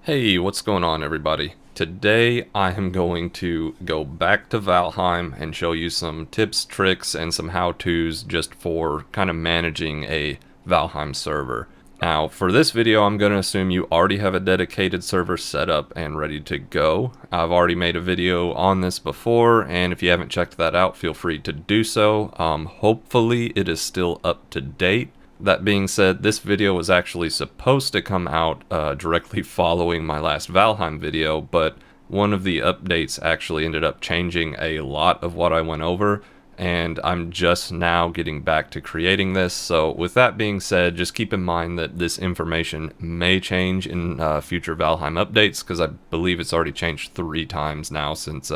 Hey, what's going on everybody? Today I am going to go back to Valheim and show you some tips, tricks, and some how-tos just for kind of managing a Valheim server. Now, for this video, I'm going to assume you already have a dedicated server set up and ready to go. I've already made a video on this before, and if you haven't checked that out, feel free to do so. Hopefully it is still up to date. That being said, this video was actually supposed to come out directly following my last Valheim video, but one of the updates actually ended up changing a lot of what I went over, and I'm just now getting back to creating this. So with that being said, just keep in mind that this information may change in future Valheim updates, because I believe it's already changed 3 times now since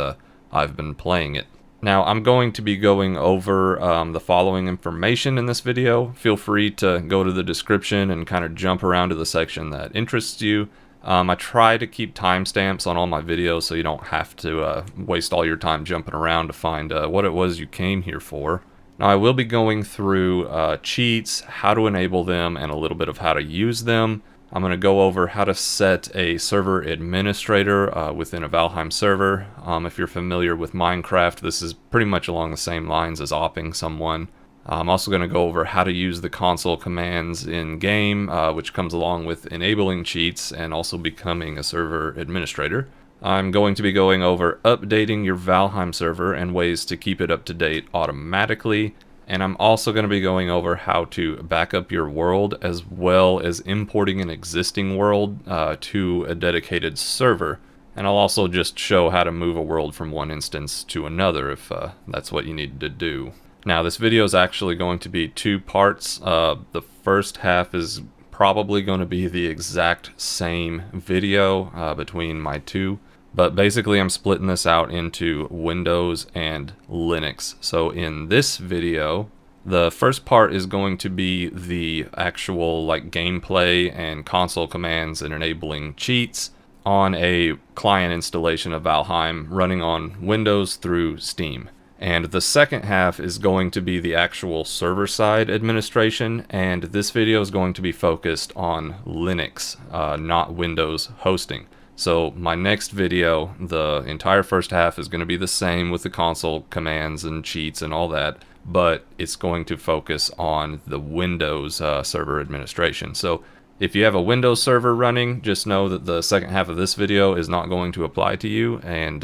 I've been playing it. Now, I'm going to be going over the following information in this video. Feel free to go to the description and kind of jump around to the section that interests you. I try to keep timestamps on all my videos so you don't have to waste all your time jumping around to find what it was you came here for. Now, I will be going through cheats, how to enable them, and a little bit of how to use them. I'm going to go over how to set a server administrator within a Valheim server. If you're familiar with Minecraft, this is pretty much along the same lines as opping someone. I'm also going to go over how to use the console commands in game, which comes along with enabling cheats and also becoming a server administrator. I'm going to be going over updating your Valheim server and ways to keep it up to date automatically. And I'm also going to be going over how to back up your world, as well as importing an existing world to a dedicated server. And I'll also just show how to move a world from one instance to another if that's what you need to do. Now, this video is actually going to be 2 parts. The first half is probably going to be the exact same video between my 2. But basically I'm splitting this out into Windows and Linux. So in this video, the first part is going to be the actual gameplay and console commands and enabling cheats on a client installation of Valheim running on Windows through Steam. And the second half is going to be the actual server-side administration, and this video is going to be focused on Linux, not Windows hosting. So my next video, the entire first half is going to be the same with the console commands and cheats and all that, but it's going to focus on the Windows server administration. So if you have a Windows server running, just know that the second half of this video is not going to apply to you, and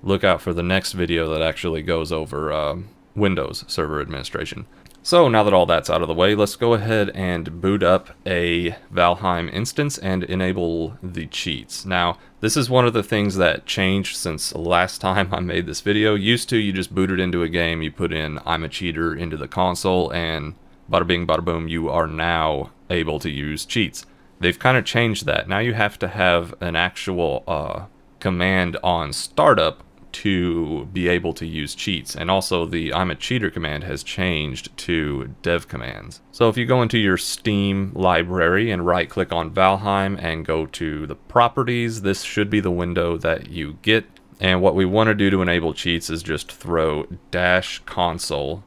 look out for the next video that actually goes over Windows server administration. So now that all that's out of the way, let's go ahead and boot up a Valheim instance and enable the cheats. Now, this is one of the things that changed since last time I made this video. Used to, you just boot it into a game, you put in I'm a cheater into the console, and bada bing, bada boom, you are now able to use cheats. They've kind of changed that. Now you have to have an actual command on startup to be able to use cheats, and also the I'm a cheater command has changed to dev commands. So if you go into your Steam library and right click on Valheim and go to the properties, this should be the window that you get. And what we want to do to enable cheats is just throw -console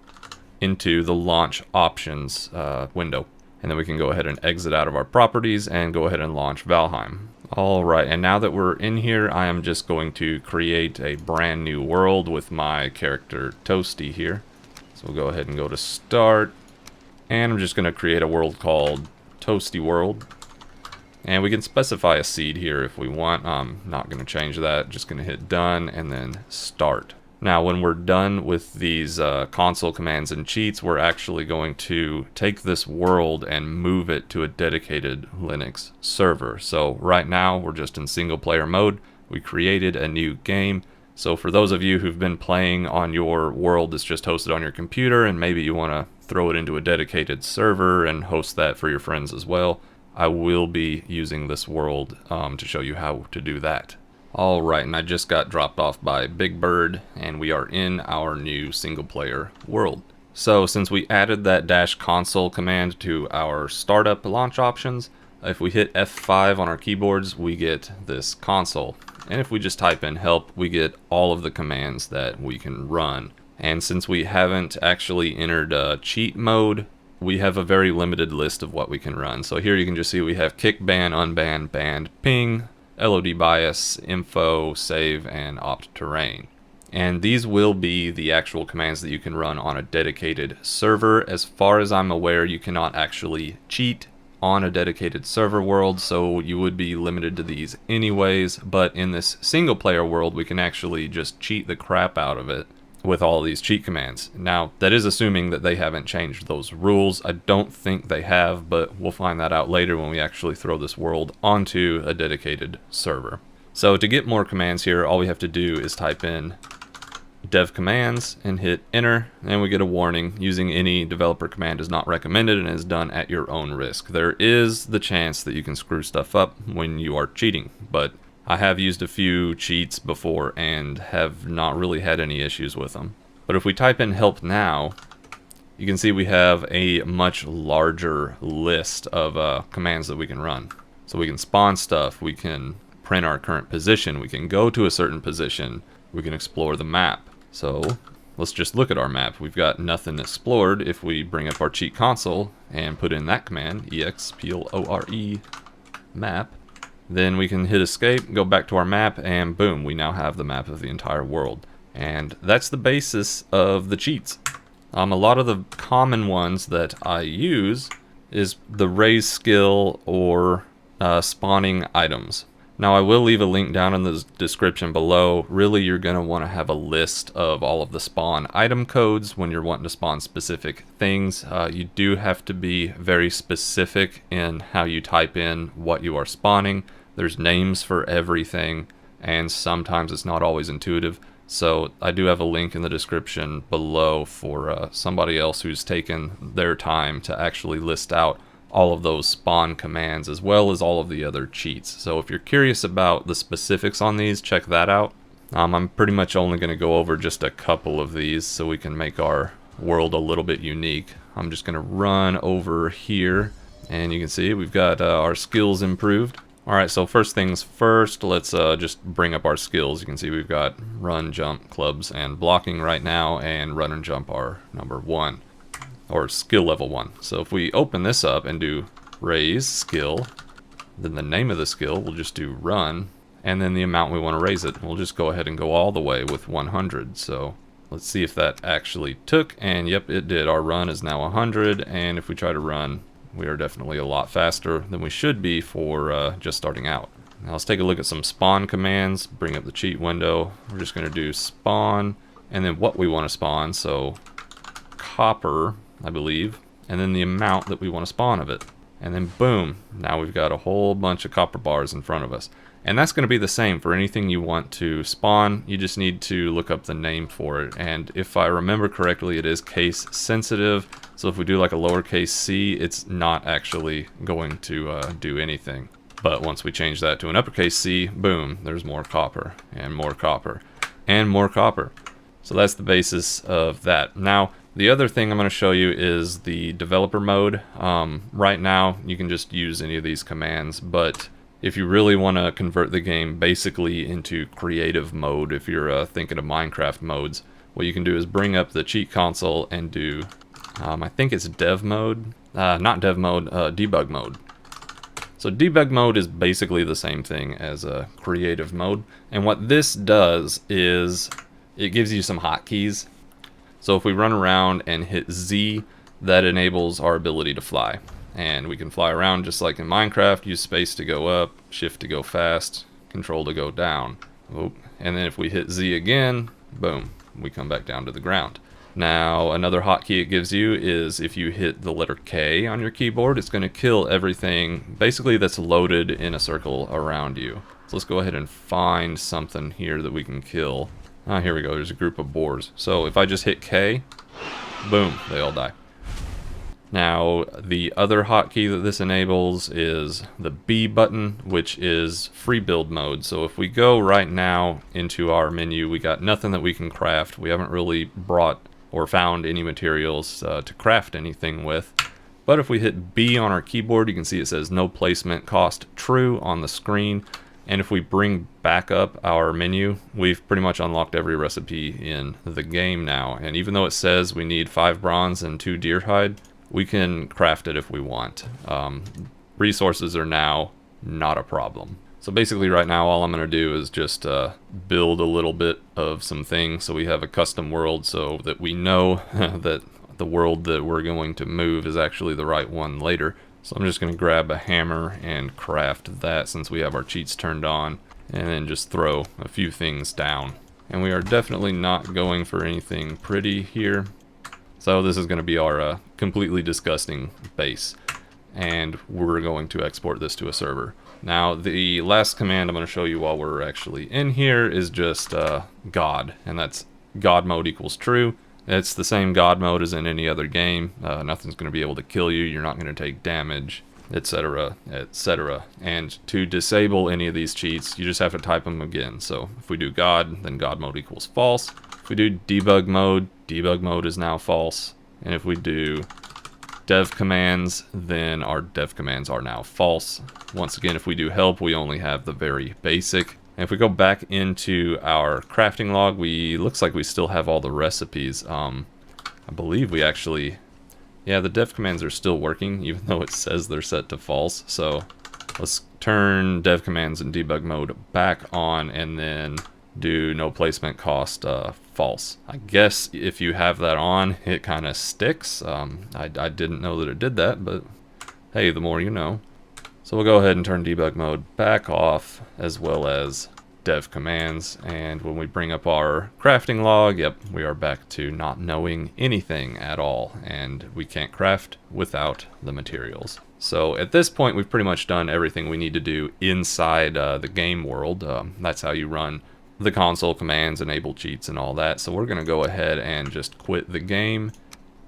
into the launch options window, and then we can go ahead and exit out of our properties and go ahead and launch Valheim. Alright, and now that we're in here, I am just going to create a brand new world with my character Toasty here. So we'll go ahead and go to Start, and I'm just going to create a world called Toasty World. And we can specify a seed here if we want. I'm not going to change that, just going to hit Done and then Start. Now, when we're done with these console commands and cheats, we're actually going to take this world and move it to a dedicated Linux server. So right now, we're just in single player mode. We created a new game. So for those of you who've been playing on your world that's just hosted on your computer, and maybe you want to throw it into a dedicated server and host that for your friends as well, I will be using this world to show you how to do that. Alright, and I just got dropped off by Big Bird, and we are in our new single player world. So since we added that -console command to our startup launch options, if we hit F5 on our keyboards, we get this console. And if we just type in help, we get all of the commands that we can run. And since we haven't actually entered cheat mode, we have a very limited list of what we can run. So here you can just see we have kick, ban, unban, banned, ping, LOD bias, info, save, and opt terrain. And these will be the actual commands that you can run on a dedicated server. As far as I'm aware, you cannot actually cheat on a dedicated server world, so you would be limited to these anyways. But in this single player world, we can actually just cheat the crap out of it with all these cheat commands. Now, that is assuming that they haven't changed those rules. I don't think they have, but we'll find that out later when we actually throw this world onto a dedicated server. So to get more commands here, all we have to do is type in dev commands and hit enter, and we get a warning: using any developer command is not recommended and is done at your own risk. There is the chance that you can screw stuff up when you are cheating, but I have used a few cheats before and have not really had any issues with them. But if we type in help now, you can see we have a much larger list of commands that we can run. So we can spawn stuff, we can print our current position, we can go to a certain position, we can explore the map. So let's just look at our map. We've got nothing explored. If we bring up our cheat console and put in that command, explore map, then we can hit escape, go back to our map, and boom, we now have the map of the entire world. And that's the basis of the cheats. A lot of the common ones that I use is the raise skill or spawning items. Now, I will leave a link down in the description below. Really, you're going to want to have a list of all of the spawn item codes when you're wanting to spawn specific things. You do have to be very specific in how you type in what you are spawning. There's names for everything, and sometimes it's not always intuitive. So I do have a link in the description below for somebody else who's taken their time to actually list out all of those spawn commands as well as all of the other cheats. So if you're curious about the specifics on these, check that out. I'm pretty much only going to go over just a couple of these so we can make our world a little bit unique. I'm just going to run over here, and you can see we've got our skills improved. Alright, so first things first, let's just bring up our skills. You can see we've got run, jump, clubs, and blocking right now, and run and jump are number 1. Or skill level 1. So if we open this up and do raise skill, then the name of the skill, we'll just do run, and then the amount we want to raise it. We'll just go ahead and go all the way with 100. So let's see if that actually took, and yep, it did. Our run is now 100, and if we try to run, we are definitely a lot faster than we should be for just starting out. Now let's take a look at some spawn commands. Bring up the cheat window. We're just going to do spawn, and then what we want to spawn. So copper, I believe, and then the amount that we want to spawn of it. And then boom, now we've got a whole bunch of copper bars in front of us. And that's going to be the same for anything you want to spawn. You just need to look up the name for it. And if I remember correctly, it is case sensitive. So if we do like a lowercase c, it's not actually going to do anything. But once we change that to an uppercase C, boom, there's more copper and more copper and more copper. So that's the basis of that. Now, the other thing I'm going to show you is the developer mode. Right now, you can just use any of these commands, but if you really want to convert the game basically into creative mode, if you're thinking of Minecraft modes, what you can do is bring up the cheat console and do, I think it's dev mode, not dev mode, debug mode. So debug mode is basically the same thing as a creative mode, and what this does is it gives you some hotkeys. So if we run around and hit Z, that enables our ability to fly. And we can fly around just like in Minecraft, use space to go up, shift to go fast, control to go down. Oh, and then if we hit Z again, boom, we come back down to the ground. Now, another hotkey it gives you is if you hit the letter K on your keyboard, it's going to kill everything basically that's loaded in a circle around you. So let's go ahead and find something here that we can kill. Here we go, there's a group of boars. So if I just hit K, boom, they all die. Now, the other hotkey that this enables is the B button, which is free build mode. So if we go right now into our menu, we got nothing that we can craft. We haven't really brought or found any materials to craft anything with. But if we hit B on our keyboard, you can see it says no placement cost true on the screen. And if we bring back up our menu, we've pretty much unlocked every recipe in the game now. And even though it says we need 5 bronze and 2 deer hide, we can craft it if we want. Resources are now not a problem. So basically right now all I'm going to do is just build a little bit of some things so we have a custom world so that we know that the world that we're going to move is actually the right one later. So I'm just going to grab a hammer and craft that since we have our cheats turned on, and then just throw a few things down. And we are definitely not going for anything pretty here. So this is going to be our completely disgusting base. And we're going to export this to a server. Now the last command I'm going to show you while we're actually in here is just God. And that's God mode equals true. It's the same God mode as in any other game. Nothing's going to be able to kill you. You're not going to take damage, etc., etc. And to disable any of these cheats, you just have to type them again. So if we do God, then God mode equals false. If we do debug mode is now false. And if we do dev commands, then our dev commands are now false. Once again, if we do help, we only have the very basic. And if we go back into our crafting log, looks like we still have all the recipes. I believe we actually, yeah, the dev commands are still working, even though it says they're set to false. So let's turn dev commands and debug mode back on, and then do no placement cost false. I guess if you have that on, it kind of sticks. I didn't know that it did that, but hey, the more you know. So we'll go ahead and turn debug mode back off, as well as dev commands. And when we bring up our crafting log, yep, we are back to not knowing anything at all. And we can't craft without the materials. So at this point, we've pretty much done everything we need to do inside the game world. That's how you run the console commands, enable cheats, and all that. So we're going to go ahead and just quit the game.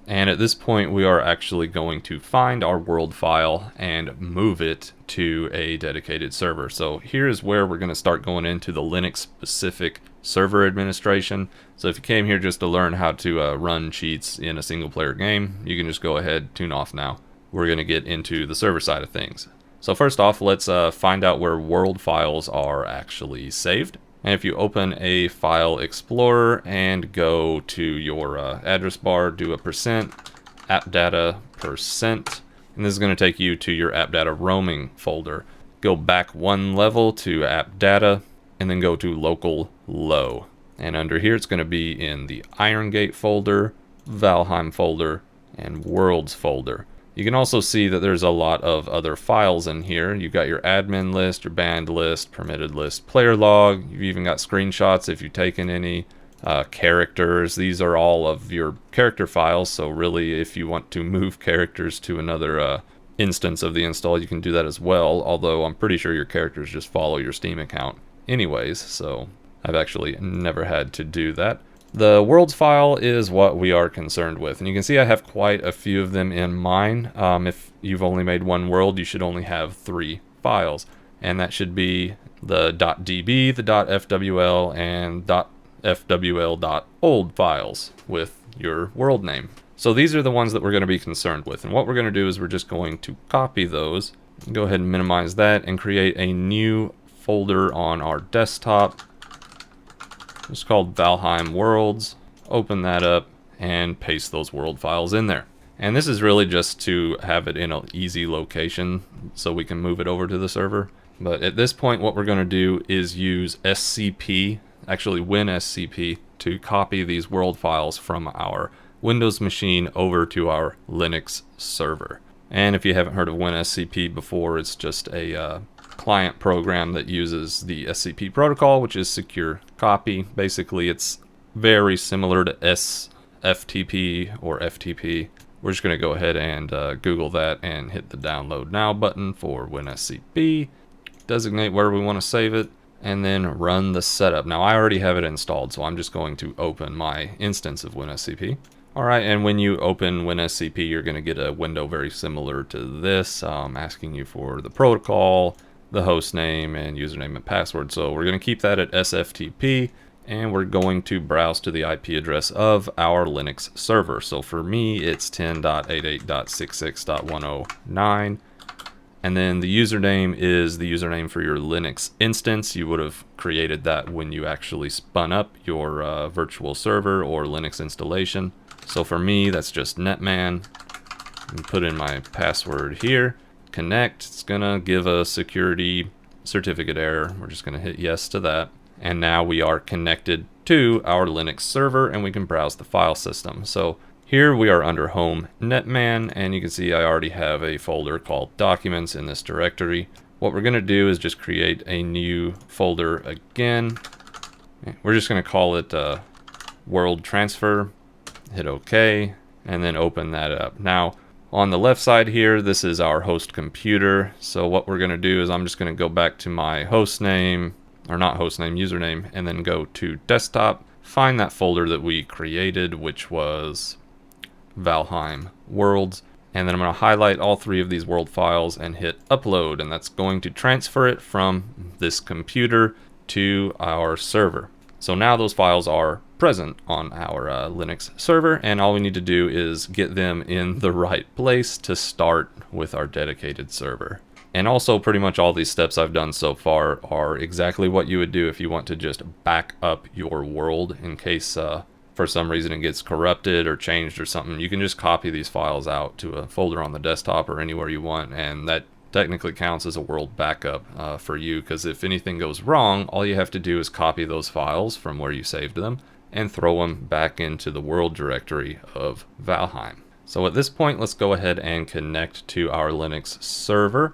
And at this point, we are actually going to find our world file and move it to a dedicated server. So here's where we're going to start going into the Linux-specific server administration. So if you came here just to learn how to run cheats in a single-player game, you can just go ahead, tune off now. We're going to get into the server side of things. So first off, let's find out where world files are actually saved. And if you open a file explorer and go to your address bar, do a %appdata%, and this is going to take you to your appdata roaming folder. Go back one level to appdata, and then go to local low. And under here, it's going to be in the Irongate folder, Valheim folder, and worlds folder. You can also see that there's a lot of other files in here. You've got your admin list, your banned list, permitted list, player log. You've even got screenshots if you've taken any, characters. These are all of your character files. So really, if you want to move characters to another instance of the install, you can do that as well. Although I'm pretty sure your characters just follow your Steam account anyways. So I've actually never had to do that. The worlds file is what we are concerned with, and you can see I have quite a few of them in mine. If you've only made one world, you should only have 3 files, and that should be the .db, the .fwl, and .fwl.old files with your world name. So these are the ones that we're going to be concerned with, and what we're going to do is we're just going to copy those, go ahead and minimize that, and create a new folder on our desktop. It's called Valheim Worlds. Open that up and paste those world files in there. And this is really just to have it in an easy location so we can move it over to the server. But at this point, what we're going to do is use SCP, actually WinSCP, to copy these world files from our Windows machine over to our Linux server. And if you haven't heard of WinSCP before, it's just a client program that uses the SCP protocol, which is secure copy. Basically, it's very similar to SFTP or FTP. We're just going to go ahead and Google that and hit the download now button for WinSCP. Designate where we want to save it, and then run the setup. Now, I already have it installed, so I'm just going to open my instance of WinSCP. Alright, and when you open WinSCP, you're going to get a window very similar to this, asking you for the protocol, the host name, and username and password. So we're going to keep that at SFTP, and we're going to browse to the IP address of our Linux server. So for me, it's 10.88.66.109, and then the username is the username for your Linux instance. You would have created that when you actually spun up your virtual server or Linux installation. So for me, that's just netman. Put in my password here. Connect. It's gonna give a security certificate error. We're just going to hit yes to that. And now we are connected to our Linux server and we can browse the file system. So here we are under Home Netman, and you can see I already have a folder called Documents in this directory. What we're going to do is just create a new folder again. We're just going to call it World Transfer. Hit OK, and then open that up. Now, on the left side here, this is our host computer. So what we're going to do is I'm just going to go back to my host name, or not host name, username, and then go to desktop, find that folder that we created, which was Valheim Worlds, and then I'm going to highlight all three of these world files and hit upload, and that's going to transfer it from this computer to our server. So now those files are present on our Linux server, and all we need to do is get them in the right place to start with our dedicated server. And also pretty much all these steps I've done so far are exactly what you would do if you want to just back up your world in case for some reason it gets corrupted or changed or something. You can just copy these files out to a folder on the desktop or anywhere you want, and that technically counts as a world backup for you, because if anything goes wrong, all you have to do is copy those files from where you saved them and throw them back into the world directory of Valheim. So at this point, let's go ahead and connect to our Linux server.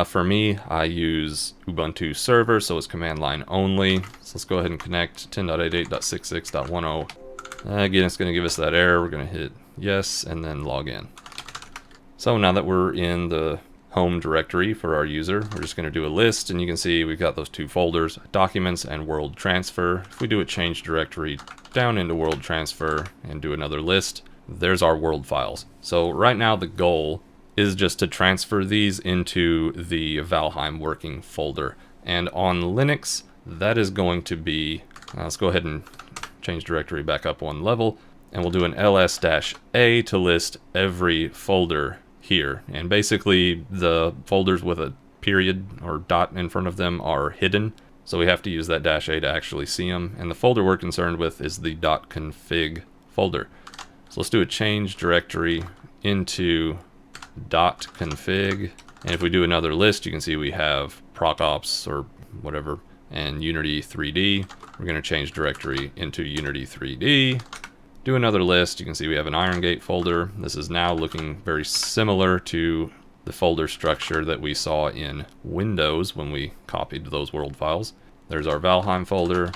For me, I use Ubuntu server, so it's command line only. So let's go ahead and connect 10.88.66.10. Again, it's going to give us that error. We're going to hit yes and then log in. So now that we're in the home directory for our user, we're just going to do a list, and you can see we've got those two folders, Documents and World Transfer. If we do a change directory down into World Transfer and do another list, there's our world files. So right now the goal is just to transfer these into the Valheim working folder. And on Linux, that is going to be, let's go ahead and change directory back up one level, and we'll do an ls-a to list every folder here. And basically the folders with a period or dot in front of them are hidden, so we have to use that -a to actually see them. And the folder we're concerned with is the .config folder. So let's do a change directory into .config, and if we do another list, you can see we have procops or whatever and Unity 3D. We're going to change directory into Unity 3D. Do another list, you can see we have an IronGate folder. This is now looking very similar to the folder structure that we saw in Windows when we copied those world files. There's our Valheim folder.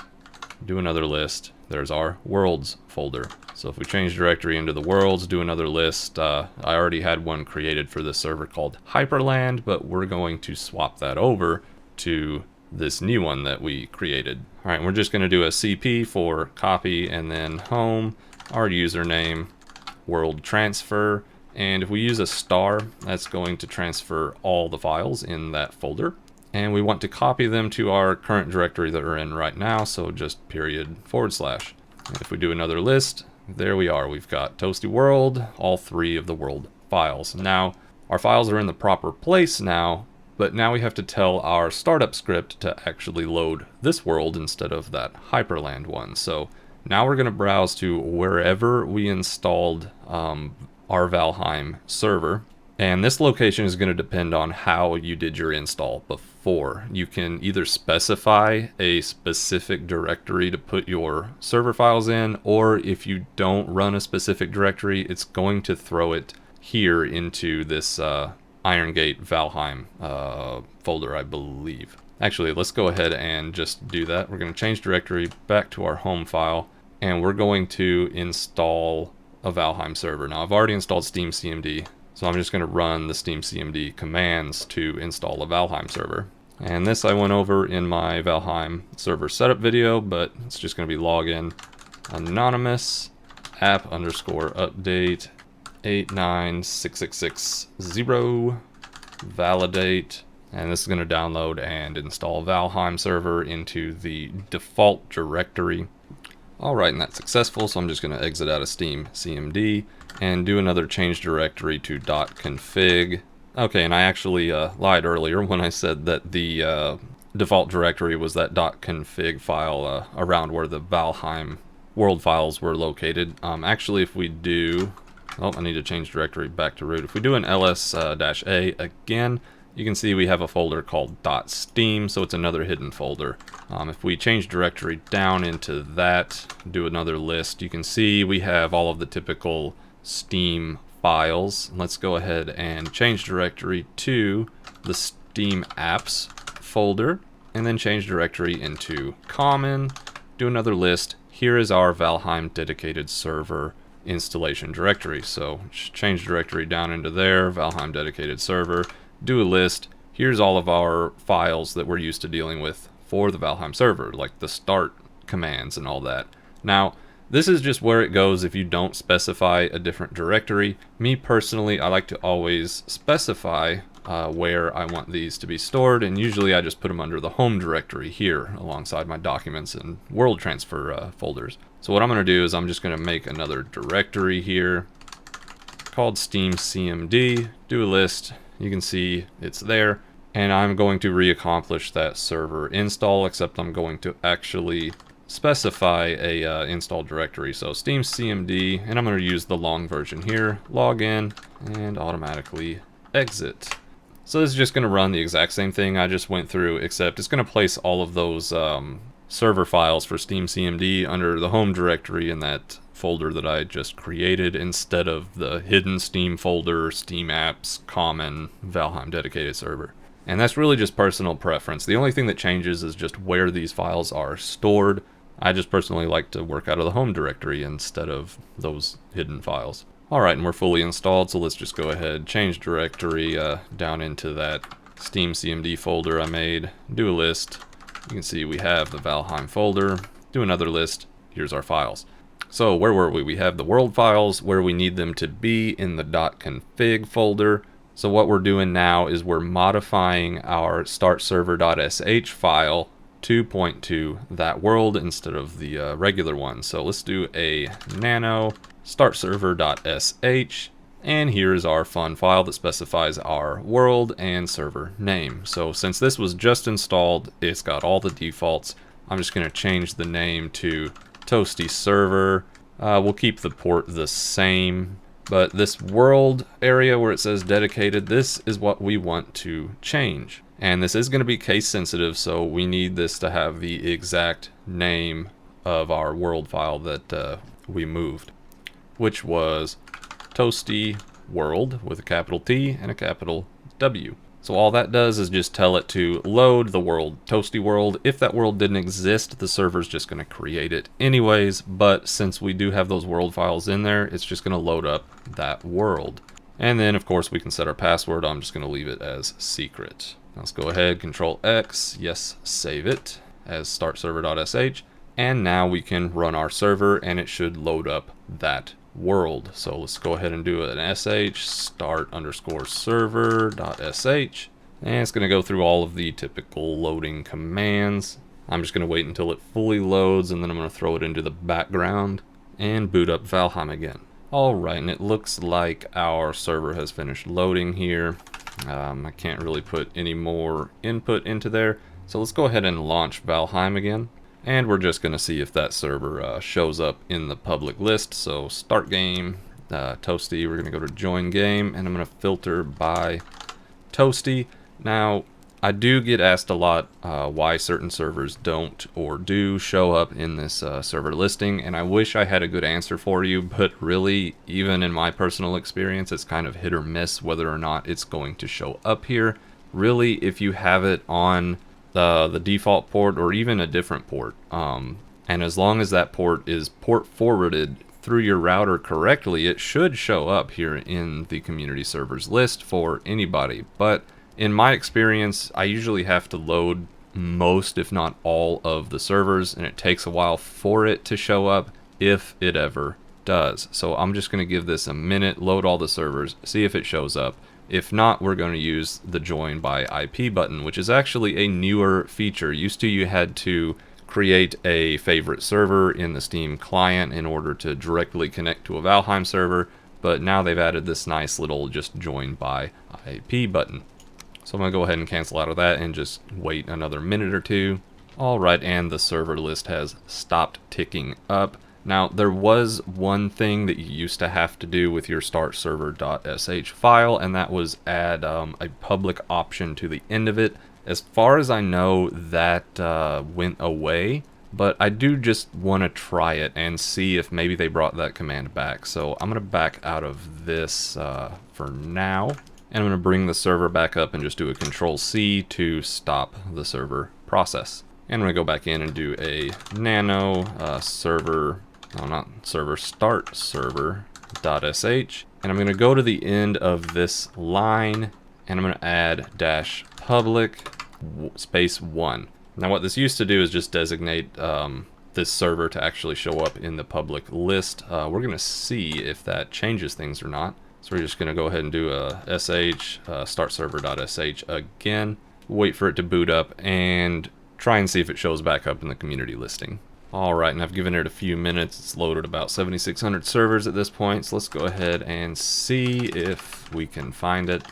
Do another list. There's our worlds folder. So if we change directory into the worlds, do another list, I already had one created for this server called Hyperland, but we're going to swap that over to this new one that we created. All right, we're just going to do a CP for copy and then home, our username, world transfer, and if we use a star, that's going to transfer all the files in that folder. And we want to copy them to our current directory that we're in right now, so just period /. And if we do another list, there we are. We've got Toasty World, all three of the world files. Now, our files are in the proper place now, but now we have to tell our startup script to actually load this world instead of that Hyperland one. So now we're going to browse to wherever we installed our Valheim server. And this location is going to depend on how you did your install before. You can either specify a specific directory to put your server files in, or if you don't run a specific directory, it's going to throw it here into this IronGate Valheim folder, I believe. Actually, let's go ahead and just do that. We're going to change directory back to our home file, and we're going to install a Valheim server. Now, I've already installed SteamCMD, so I'm just going to run the SteamCMD commands to install a Valheim server. And this I went over in my Valheim server setup video, but it's just going to be login anonymous app underscore update 896660 validate, and this is going to download and install Valheim server into the default directory. Alright, and that's successful, so I'm just going to exit out of SteamCMD and do another change directory to .config. Okay, and I actually lied earlier when I said that the default directory was that .config file around where the Valheim world files were located. Actually, if we do, oh, I need to change directory back to root. If we do an ls-a again, you can see we have a folder called .steam, so it's another hidden folder. If we change directory down into that, do another list, you can see we have all of the typical Steam files. Let's go ahead and change directory to the Steam apps folder, and then change directory into common, do another list. Here is our Valheim Dedicated Server installation directory. So change directory down into there, Valheim Dedicated Server, do a list. Here's all of our files that we're used to dealing with for the Valheim server, like the start commands and all that. Now, this is just where it goes if you don't specify a different directory. Me personally, I like to always specify where I want these to be stored, and usually I just put them under the home directory here alongside my documents and world transfer folders. So what I'm going to do is I'm just going to make another directory here called steamcmd, do a list. You can see it's there, and I'm going to re-accomplish that server install, except I'm going to actually specify a install directory. So steamcmd, and I'm going to use the long version here, log in, and automatically exit. So this is just going to run the exact same thing I just went through, except it's going to place all of those server files for steamcmd under the home directory in that folder that I just created, instead of the hidden Steam folder, Steam apps, common, Valheim Dedicated Server. And that's really just personal preference. The only thing that changes is just where these files are stored. I just personally like to work out of the home directory instead of those hidden files. Alright, and we're fully installed, so let's just go ahead, change directory down into that steamcmd folder I made, do a list. You can see we have the Valheim folder, do another list, here's our files. So where were we? We have the world files where we need them to be in the .config folder. So what we're doing now is we're modifying our startserver.sh file to point to that world instead of the regular one. So let's do a nano startserver.sh, and here's our fun file that specifies our world and server name. So since this was just installed, it's got all the defaults. I'm just going to change the name to Toasty Server. We'll keep the port the same, but this world area where it says dedicated, this is what we want to change. And this is going to be case sensitive, so we need this to have the exact name of our world file that we moved, which was Toasty World with a capital T and a capital W. So all that does is just tell it to load the world, Toasty World. If that world didn't exist, the server's just going to create it anyways, but since we do have those world files in there, it's just going to load up that world. And then of course we can set our password. I'm just going to leave it as secret. Let's go ahead, Control X, yes, save it as startserver.sh, and now we can run our server and it should load up that world. So let's go ahead and do an sh start_server.sh, and it's going to go through all of the typical loading commands. I'm just going to wait until it fully loads, and then I'm going to throw it into the background and boot up Valheim again. Alright, and it looks like our server has finished loading here. I can't really put any more input into there, so let's go ahead and launch Valheim again. And we're just going to see if that server shows up in the public list. So start game, Toasty, we're going to go to join game, and I'm going to filter by Toasty. Now, I do get asked a lot why certain servers don't or do show up in this server listing, and I wish I had a good answer for you, but really, even in my personal experience, it's kind of hit or miss whether or not it's going to show up here. Really, if you have it on the default port or even a different port, and as long as that port is port forwarded through your router correctly, it should show up here in the community servers list for anybody. But in my experience, I usually have to load most, if not all, of the servers, and it takes a while for it to show up, if it ever does. So I'm just going to give this a minute, load all the servers, see if it shows up. If not, we're going to use the join by IP button, which is actually a newer feature. Used to, you had to create a favorite server in the Steam client in order to directly connect to a Valheim server, but now they've added this nice little just join by IP button. So I'm going to go ahead and cancel out of that and just wait another minute or two. Alright, and the server list has stopped ticking up. Now, there was one thing that you used to have to do with your start.server.sh file, and that was add a public option to the end of it. As far as I know, that went away, but I do just want to try it and see if maybe they brought that command back. So I'm going to back out of this for now, and I'm going to bring the server back up and just do a Control-C to stop the server process. And I'm going to go back in and do a nano start server.sh, and I'm going to go to the end of this line, and I'm going to add -public space 1. Now what this used to do is just designate this server to actually show up in the public list. We're going to see if that changes things or not. So we're just going to go ahead and do a sh start server.sh again, wait for it to boot up, and try and see if it shows back up in the community listing. Alright, and I've given it a few minutes. It's loaded about 7,600 servers at this point, so let's go ahead and see if we can find it.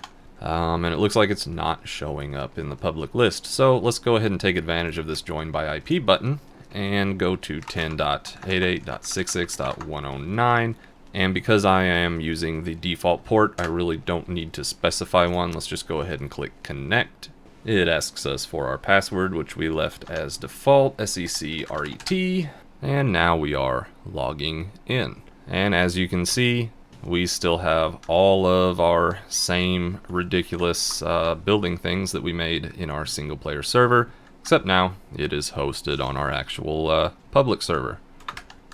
And it looks like it's not showing up in the public list. So let's go ahead and take advantage of this join by IP button and go to 10.88.66.109. And because I am using the default port, I really don't need to specify one. Let's just go ahead and click connect. It asks us for our password, which we left as default, SECRET, and now we are logging in. And as you can see, we still have all of our same ridiculous building things that we made in our single player server, except now it is hosted on our actual public server.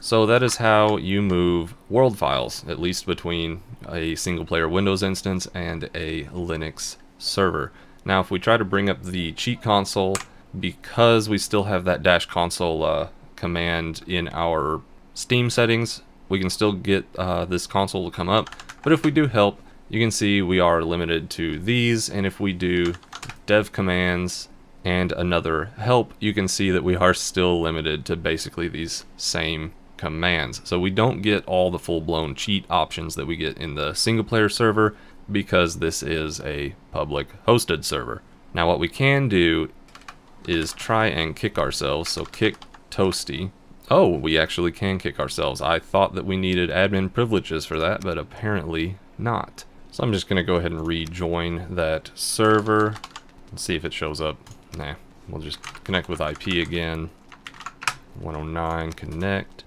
So that is how you move world files, at least between a single player Windows instance and a Linux server. Now if we try to bring up the cheat console, because we still have that -console command in our Steam settings, we can still get this console to come up. But if we do help, you can see we are limited to these, and if we do dev commands and another help, you can see that we are still limited to basically these same commands. So we don't get all the full-blown cheat options that we get in the single player server, because this is a public hosted server. Now what we can do is try and kick ourselves, so kick toasty. Oh, we actually can kick ourselves. I thought that we needed admin privileges for that, but apparently not. So I'm just going to go ahead and rejoin that server and see if it shows up. Nah, we'll just connect with IP again. 109 connect.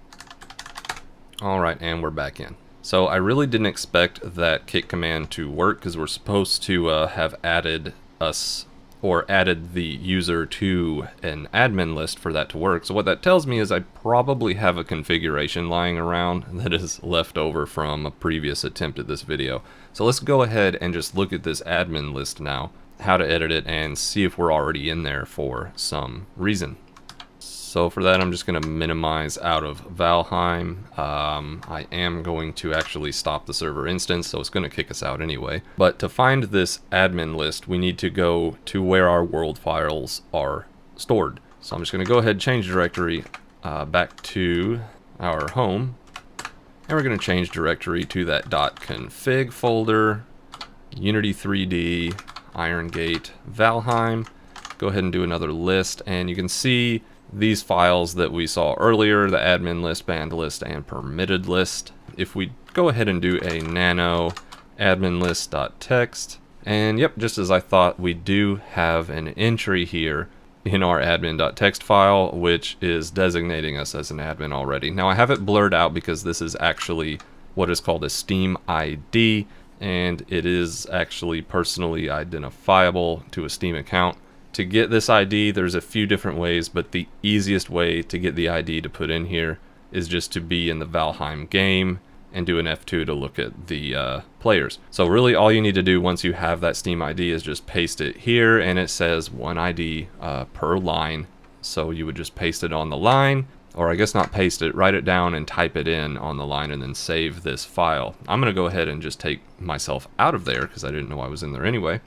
Alright, and we're back in. So I really didn't expect that kick command to work, because we're supposed to have added the user to an admin list for that to work. So what that tells me is I probably have a configuration lying around that is left over from a previous attempt at this video. So let's go ahead and just look at this admin list now, how to edit it, and see if we're already in there for some reason. So for that, I'm just going to minimize out of Valheim. I am going to actually stop the server instance, so it's going to kick us out anyway. But to find this admin list, we need to go to where our world files are stored. So I'm just going to go ahead and change directory back to our home. And we're going to change directory to that .config folder, Unity 3D, Iron Gate, Valheim. Go ahead and do another list, and you can see these files that we saw earlier, the admin list, banned list, and permitted list. If we go ahead and do a nano adminlist.txt, and yep, just as I thought, we do have an entry here in our admin.txt file, which is designating us as an admin already. Now I have it blurred out because this is actually what is called a SteamID, and it is actually personally identifiable to a Steam account. To get this ID, there's a few different ways, but the easiest way to get the ID to put in here is just to be in the Valheim game and do an F2 to look at the players. So really all you need to do once you have that Steam ID is just paste it here, and it says one ID per line. So you would just paste it on the line, or I guess not paste it, write it down and type it in on the line and then save this file. I'm going to go ahead and just take myself out of there because I didn't know I was in there anyway.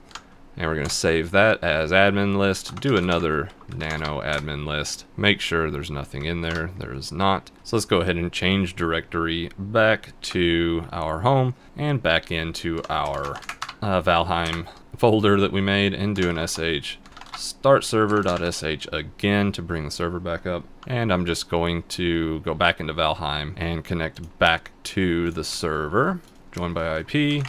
And we're going to save that as admin list, do another nano admin list, make sure there's nothing in there, there is not. So let's go ahead and change directory back to our home and back into our Valheim folder that we made, and do an sh start server.sh again to bring the server back up. And I'm just going to go back into Valheim and connect back to the server. Join by IP.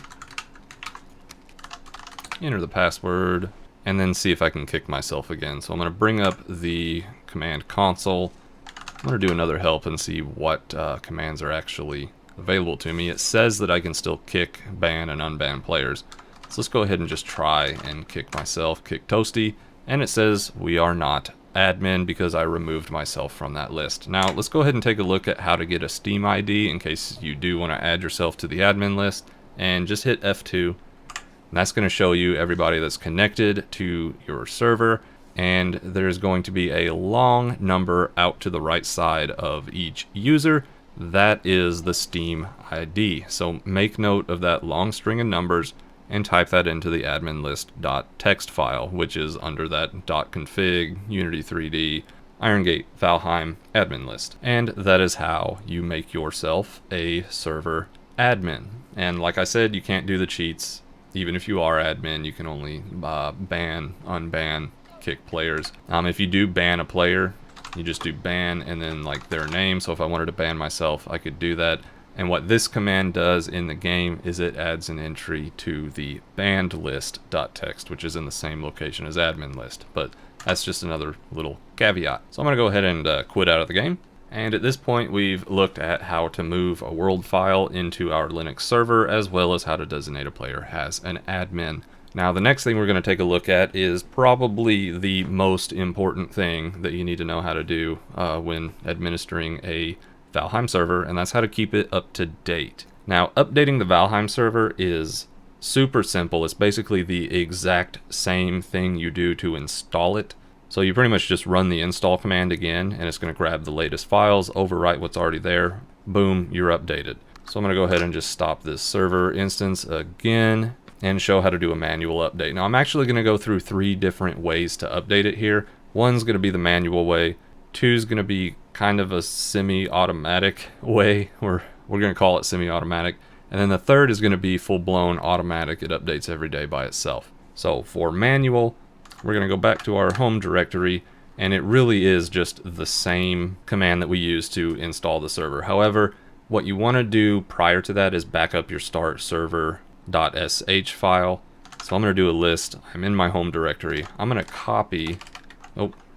Enter the password. And then see if I can kick myself again. So I'm going to bring up the command console. I'm going to do another help and see what commands are actually available to me. It says that I can still kick, ban, and unban players. So let's go ahead and just try and kick myself, kick Toasty. And it says we are not admin because I removed myself from that list. Now let's go ahead and take a look at how to get a SteamID in case you do want to add yourself to the admin list. And just hit F2. And that's going to show you everybody that's connected to your server. And there's going to be a long number out to the right side of each user. That is the Steam ID. So make note of that long string of numbers and type that into the adminlist.txt file, which is under that .config, Unity 3D, IronGate, Valheim, admin list. And that is how you make yourself a server admin. And like I said, you can't do the cheats. Even if you are admin, you can only ban, unban, kick players. If you do ban a player, you just do ban and then like their name. So if I wanted to ban myself, I could do that. And what this command does in the game is it adds an entry to the bannedlist.txt, which is in the same location as admin list. But that's just another little caveat. So I'm going to go ahead and quit out of the game. And at this point, we've looked at how to move a world file into our Linux server, as well as how to designate a player as an admin. Now, the next thing we're going to take a look at is probably the most important thing that you need to know how to do when administering a Valheim server, and that's how to keep it up to date. Now, updating the Valheim server is super simple. It's basically the exact same thing you do to install it. So you pretty much just run the install command again, and it's going to grab the latest files, overwrite what's already there. Boom, you're updated. So I'm going to go ahead and just stop this server instance again and show how to do a manual update. Now I'm actually going to go through 3 different ways to update it here. One's going to be the manual way. 2's going to be kind of a semi-automatic way, or we're going to call it semi-automatic. And then the 3rd is going to be full-blown automatic. It updates every day by itself. So for manual, we're going to go back to our home directory, and it really is just the same command that we use to install the server. However, what you want to do prior to that is back up your start server.sh file. So I'm going to do a list. I'm in my home directory. I'm going to copy,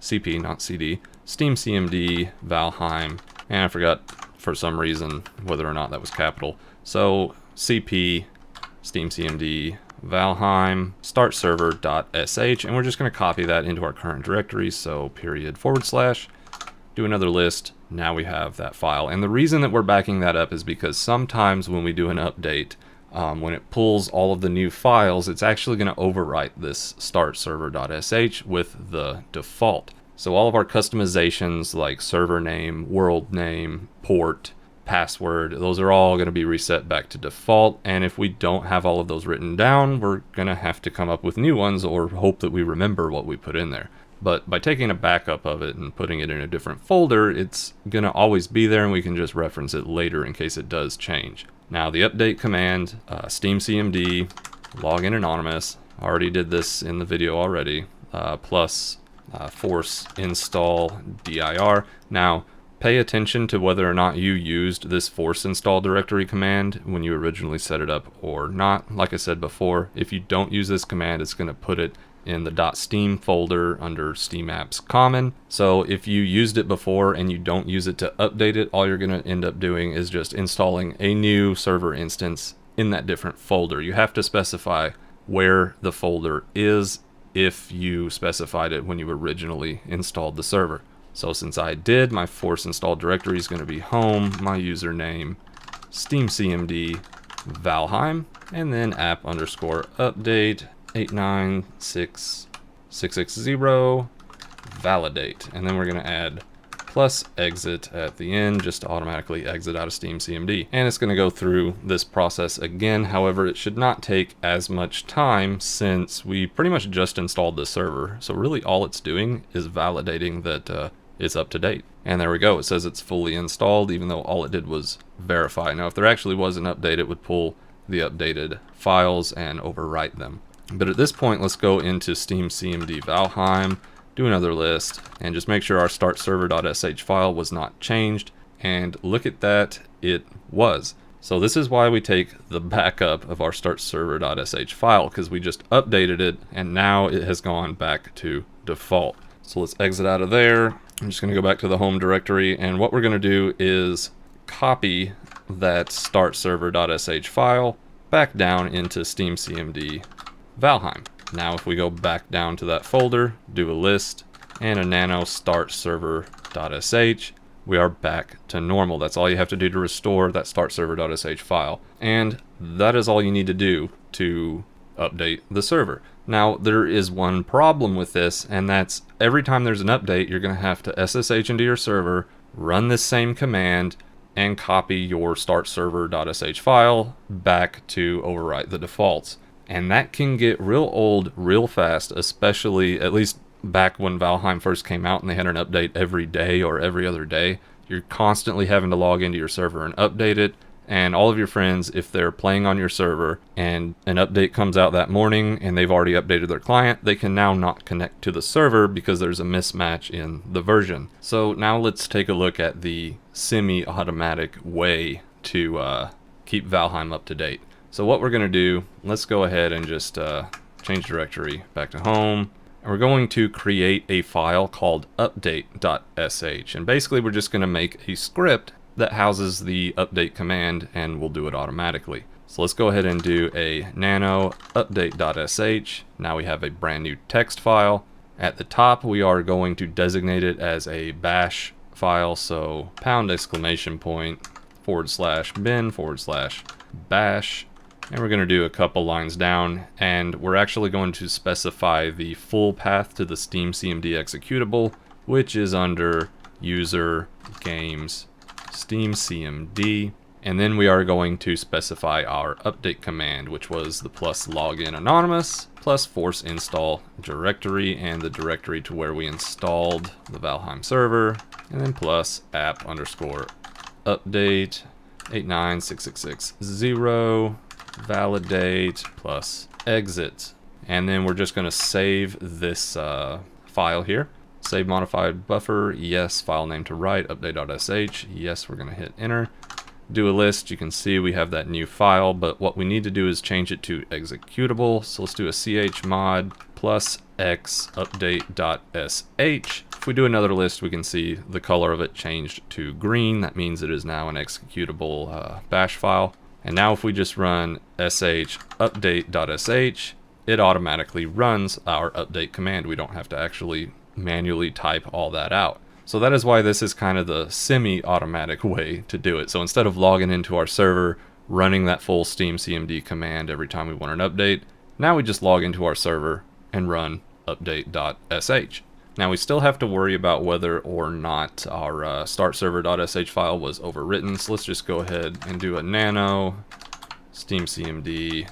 CP, not CD, SteamCMD, Valheim, and I forgot for some reason whether or not that was capital. So CP, SteamCMD, Valheim, start server.sh, and we're just going to copy that into our current directory. So /, do another list. Now we have that file. And the reason that we're backing that up is because sometimes when we do an update, when it pulls all of the new files, it's actually going to overwrite this start server.sh with the default. So all of our customizations like server name, world name, port, password, those are all going to be reset back to default. And if we don't have all of those written down, we're going to have to come up with new ones or hope that we remember what we put in there. But by taking a backup of it and putting it in a different folder, it's going to always be there and we can just reference it later in case it does change. Now the update command, steamcmd, login anonymous, already did this in the video already, plus force install dir. Now pay attention to whether or not you used this force install directory command when you originally set it up or not. Like I said before, if you don't use this command, it's going to put it in the .steam folder under Steam Apps Common. So if you used it before and you don't use it to update it, all you're going to end up doing is just installing a new server instance in that different folder. You have to specify where the folder is if you specified it when you originally installed the server. So since I did, my force install directory is going to be home, my username, steamcmd, Valheim, and then app_update 896660 validate. And then we're going to add plus exit at the end just to automatically exit out of steamcmd. And it's going to go through this process again. However, it should not take as much time since we pretty much just installed the server. So really all it's doing is validating that it's up to date. And there we go. It says it's fully installed, even though all it did was verify. Now, if there actually was an update, it would pull the updated files and overwrite them. But at this point, let's go into steamcmd Valheim, do another list, and just make sure our start.server.sh file was not changed. And look at that, it was. So this is why we take the backup of our start.server.sh file, because we just updated it and now it has gone back to default. So let's exit out of there. I'm just going to go back to the home directory, and what we're going to do is copy that start.server.sh file back down into steamcmd Valheim. Now if we go back down to that folder, do a list, and a nano start.server.sh, we are back to normal. That's all you have to do to restore that start.server.sh file. And that is all you need to do to update the server. Now, there is one problem with this, and that's every time there's an update, you're going to have to SSH into your server, run this same command, and copy your start.server.sh file back to overwrite the defaults. And that can get real old real fast, especially at least back when Valheim first came out and they had an update every day or every other day. You're constantly having to log into your server and update it. And all of your friends, if they're playing on your server and an update comes out that morning and they've already updated their client, they can now not connect to the server because there's a mismatch in the version. So now let's take a look at the semi-automatic way to keep Valheim up to date. So what we're going to do, let's go ahead and just change directory back to home. And we're going to create a file called update.sh. And basically we're just going to make a script that houses the update command, and we'll do it automatically. So let's go ahead and do a nano update.sh. Now we have a brand new text file. At the top we are going to designate it as a bash file, so /bin/bash. And we're going to do a couple lines down, and we're actually going to specify the full path to the steamcmd executable, which is under user games steamcmd. And then we are going to specify our update command, which was the +login anonymous +force install directory, and the directory to where we installed the Valheim server, and then +app_update 8966660 validate +exit. And then we're just going to save this file here. Save modified buffer, yes. File name to write, update.sh, yes. We're going to hit enter. Do a list. You can see we have that new file, but what we need to do is change it to executable. So let's do a chmod +x update.sh. If we do another list, we can see the color of it changed to green. That means it is now an executable bash file. And now if we just run sh update.sh, it automatically runs our update command. We don't have to actually manually type all that out. So that is why this is kind of the semi-automatic way to do it. So instead of logging into our server, running that full steamcmd command every time we want an update, now we just log into our server and run update.sh. Now we still have to worry about whether or not our start.server.sh file was overwritten. So let's just go ahead and do a nano steamcmd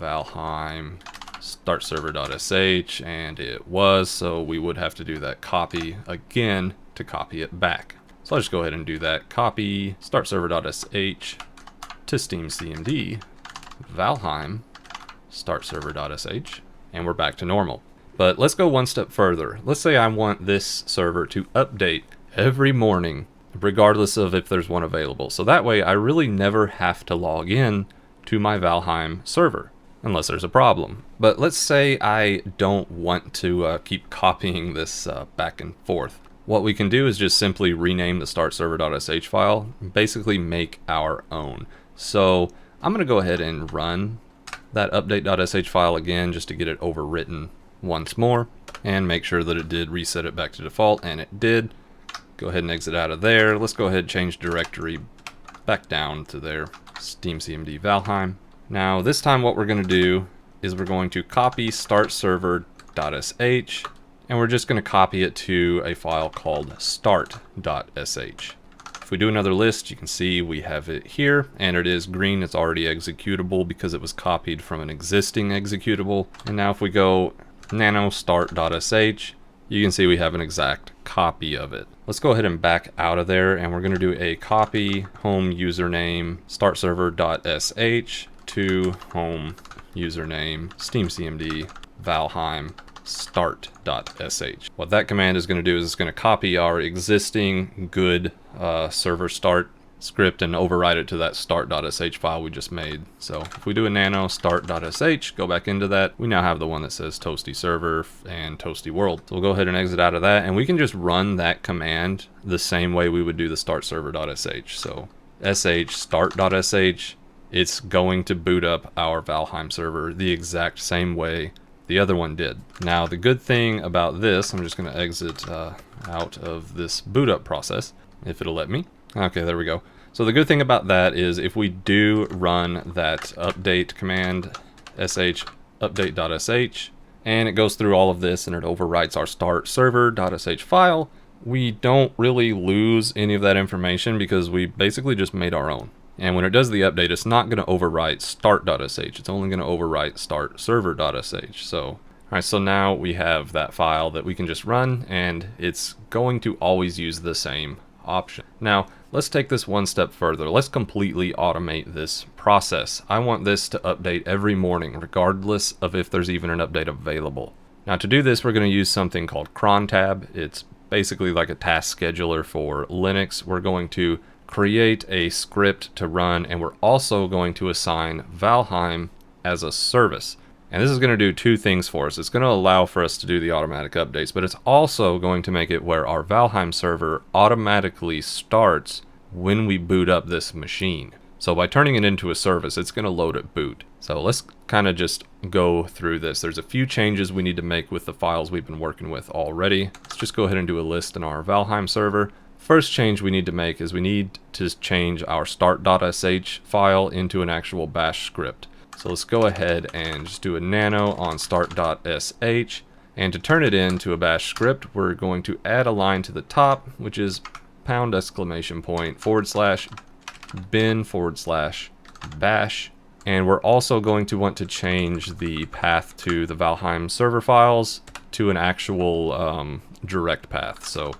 Valheim start.server.sh, and it was, so we would have to do that copy again to copy it back. So I'll just go ahead and do that. Copy start.server.sh to steamcmd Valheim start.server.sh, and we're back to normal. But let's go one step further. Let's say I want this server to update every morning, regardless of if there's one available. So that way I really never have to log in to my Valheim server, unless there's a problem. But let's say I don't want to keep copying this back and forth. What we can do is just simply rename the start.server.sh file, basically make our own. So I'm going to go ahead and run that update.sh file again just to get it overwritten once more and make sure that it did reset it back to default, and it did. Go ahead and exit out of there. Let's go ahead and change directory back down to there, steamcmd Valheim. Now this time what we're going to do is we're going to copy start.server.sh, and we're just going to copy it to a file called start.sh. If we do another list, you can see we have it here, and it is green. It's already executable because it was copied from an existing executable. And now if we go nano start.sh, you can see we have an exact copy of it. Let's go ahead and back out of there, and we're going to do a copy home username start.server.sh to home username, steamcmd, valheim, start.sh. What that command is going to do is it's going to copy our existing good server start script and overwrite it to that start.sh file we just made. So if we do a nano start.sh, go back into that, we now have the one that says toasty server and toasty world. So we'll go ahead and exit out of that, and we can just run that command the same way we would do the start server.sh. So sh start.sh, it's going to boot up our Valheim server the exact same way the other one did. Now the good thing about this, I'm just going to exit out of this boot up process if it'll let me. Okay, there we go. So the good thing about that is if we do run that update command, sh update.sh, and it goes through all of this and it overwrites our start server.sh file, we don't really lose any of that information because we basically just made our own. And when it does the update, it's not going to overwrite start.sh, it's only going to overwrite start server.sh. So, alright, so now we have that file that we can just run, and it's going to always use the same option. Now, let's take this one step further. Let's completely automate this process. I want this to update every morning, regardless of if there's even an update available. Now, to do this, we're going to use something called Crontab. It's basically like a task scheduler for Linux. We're going to create a script to run, and we're also going to assign Valheim as a service. And this is going to do two things for us. It's going to allow for us to do the automatic updates, but it's also going to make it where our Valheim server automatically starts when we boot up this machine. So by turning it into a service, it's going to load at boot. So let's kind of just go through this. There's a few changes we need to make with the files we've been working with already. Let's just go ahead and do a list in our Valheim server. First change we need to make is we need to change our start.sh file into an actual bash script. So let's go ahead and just do a nano on start.sh, and to turn it into a bash script, we're going to add a line to the top, which is !/bin / bash, and we're also going to want to change the path to the Valheim server files to an actual direct path. So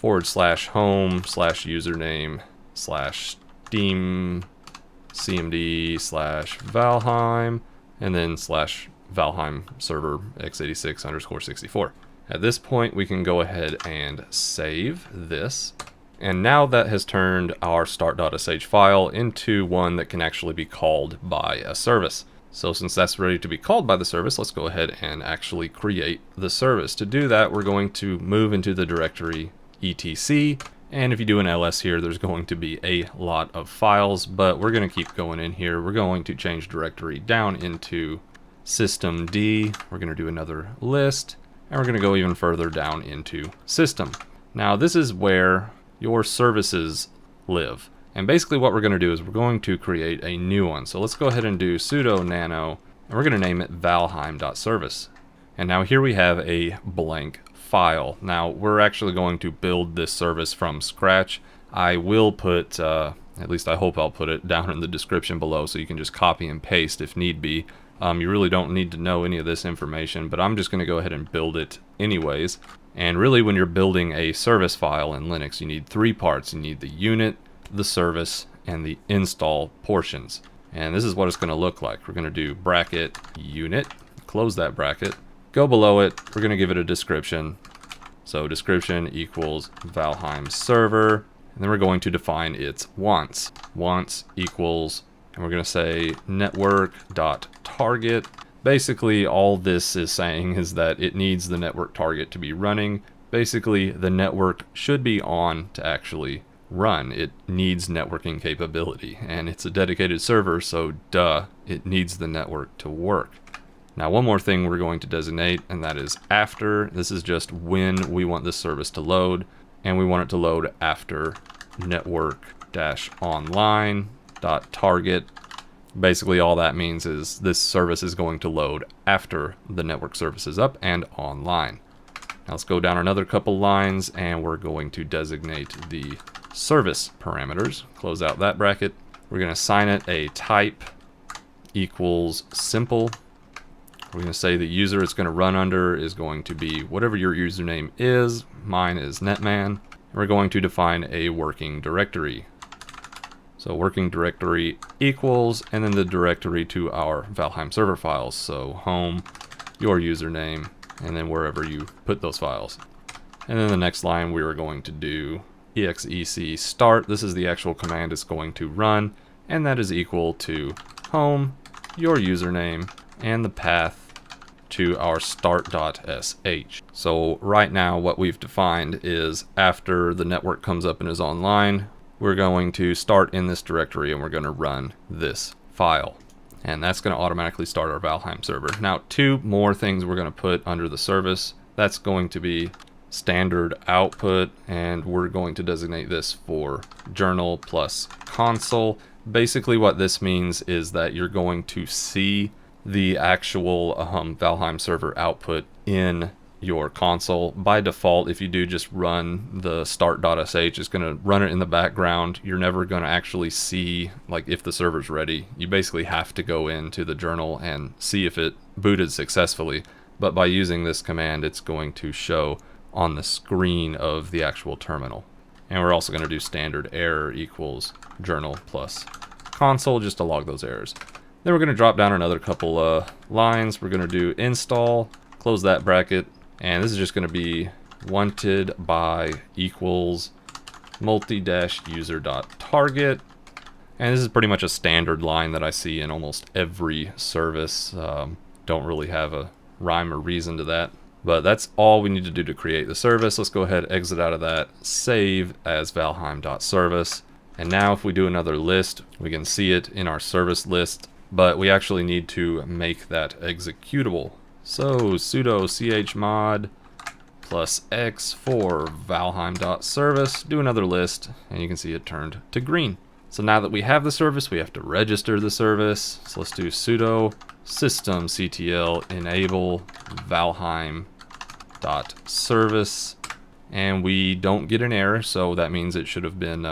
/home/username/ steamcmd/valheim, and then /valheim server x86_64. At this point, we can go ahead and save this. And now that has turned our start.sh file into one that can actually be called by a service. So since that's ready to be called by the service, let's go ahead and actually create the service. To do that, we're going to move into the directory etc. And if you do an ls here, there's going to be a lot of files, but we're going to keep going in here. We're going to change directory down into systemd. We're going to do another list, and we're going to go even further down into system. Now this is where your services live. And basically what we're going to do is we're going to create a new one. So let's go ahead and do sudo nano, and we're going to name it valheim.service. And now here we have a blank file. Now we're actually going to build this service from scratch. I will put, at least I hope I'll put it down in the description below so you can just copy and paste if need be. You really don't need to know any of this information, but I'm just going to go ahead and build it anyways. And really when you're building a service file in Linux, you need three parts. You need the unit, the service, and the install portions. And this is what it's going to look like. We're going to do bracket unit, close that bracket. Go below it, we're going to give it a description. So description equals Valheim server, and then we're going to define its wants. Wants equals, and we're going to say network.target. Basically all this is saying is that it needs the network target to be running. Basically the network should be on to actually run. It needs networking capability, and it's a dedicated server, so duh, it needs the network to work. Now one more thing we're going to designate, and that is after. This is just when we want this service to load, and we want it to load after network-online.target. Basically all that means is this service is going to load after the network service is up and online. Now let's go down another couple lines, and we're going to designate the service parameters. Close out that bracket. We're going to assign it a type equals simple. We're going to say the user it's going to run under is going to be whatever your username is. Mine is netman. And we're going to define a working directory. So So working directory equals, and then the directory to our Valheim server files. So home, your username, and then wherever you put those files. And then the next line we are going to do exec start. This is the actual command it's going to run, and that is equal to home, your username, and the path to our start.sh. So right now what we've defined is after the network comes up and is online, we're going to start in this directory and we're going to run this file. And that's going to automatically start our Valheim server. Now, two more things we're going to put under the service. That's going to be standard output, and we're going to designate this for journal plus console. Basically what this means is that you're going to see the actual Valheim server output in your console. By default, if you do just run the start.sh, it's going to run it in the background. You're never going to actually see like if the server's ready. You basically have to go into the journal and see if it booted successfully. But by using this command, it's going to show on the screen of the actual terminal. And we're also going to do standard error equals journal plus console just to log those errors. Then we're going to drop down another couple lines. We're going to do install, close that bracket, and this is just going to be wanted by equals multi-user.target. And this is pretty much a standard line that I see in almost every service. Don't really have a rhyme or reason to that. But that's all we need to do to create the service. Let's go ahead, exit out of that, save as valheim.service. And now if we do another list, we can see it in our service list, but we actually need to make that executable. So sudo chmod plus x for valheim.service, do another list, and you can see it turned to green. So now that we have the service, we have to register the service. So let's do sudo systemctl enable valheim.service, and we don't get an error, so that means it should have been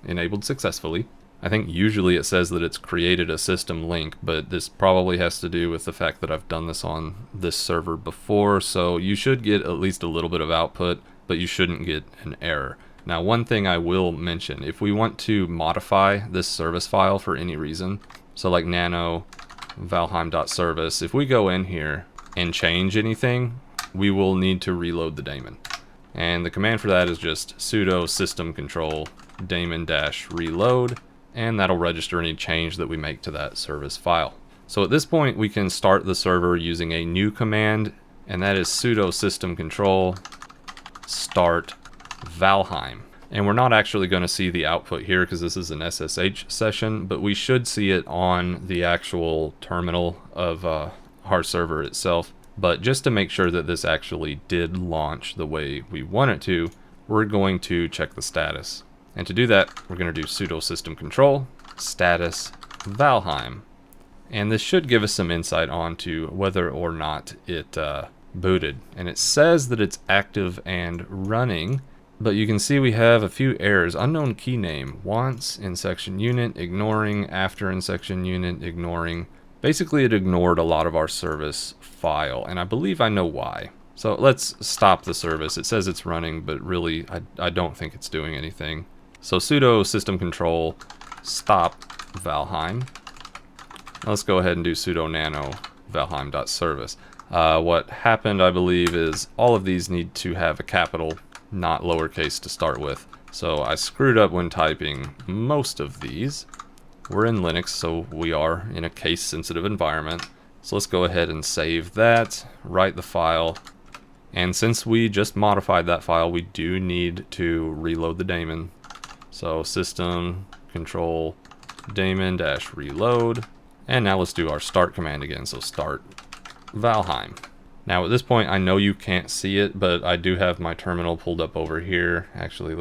enabled successfully. I think usually it says that it's created a system link, but this probably has to do with the fact that I've done this on this server before, so you should get at least a little bit of output, but you shouldn't get an error. Now, one thing I will mention, if we want to modify this service file for any reason, so like nano valheim.service, if we go in here and change anything, we will need to reload the daemon. And the command for that is just sudo system control daemon-reload, and that'll register any change that we make to that service file. So at this point, we can start the server using a new command, and that is sudo system control start Valheim. And we're not actually going to see the output here because this is an SSH session, but we should see it on the actual terminal of our server itself. But just to make sure that this actually did launch the way we want it to, we're going to check the status. And to do that, we're going to do sudo system control status Valheim. And this should give us some insight onto whether or not it booted. And it says that it's active and running, but you can see we have a few errors. Unknown key name, once in section unit, ignoring, after in section unit, ignoring. Basically, it ignored a lot of our service file, and I believe I know why. So let's stop the service. It says it's running, but really, I don't think it's doing anything. So sudo system control stop Valheim. Let's go ahead and do sudo nano valheim.service. What happened, I believe, is all of these need to have a capital, not lowercase to start with. So I screwed up when typing most of these. We're in Linux, so we are in a case-sensitive environment. So let's go ahead and save that, write the file. And since we just modified that file, we do need to reload the daemon. So system control daemon-reload. And now let's do our start command again. So start Valheim. Now at this point, I know you can't see it, but I do have my terminal pulled up over here. Actually,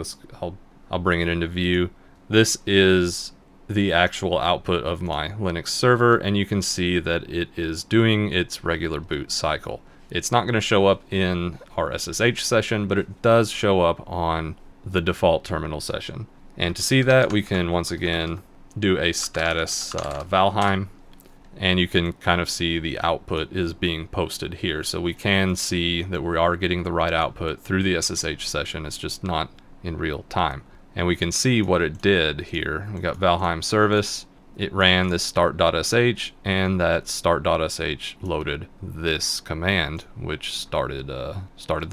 I'll bring it into view. This is the actual output of my Linux server, and you can see that it is doing its regular boot cycle. It's not going to show up in our SSH session, but it does show up on the default terminal session. And to see that, we can once again do a status Valheim, and you can kind of see the output is being posted here. So we can see that we are getting the right output through the SSH session. It's just not in real time. And we can see what it did here. We got Valheim Service. It ran this start.sh, and that start.sh loaded this command, which started the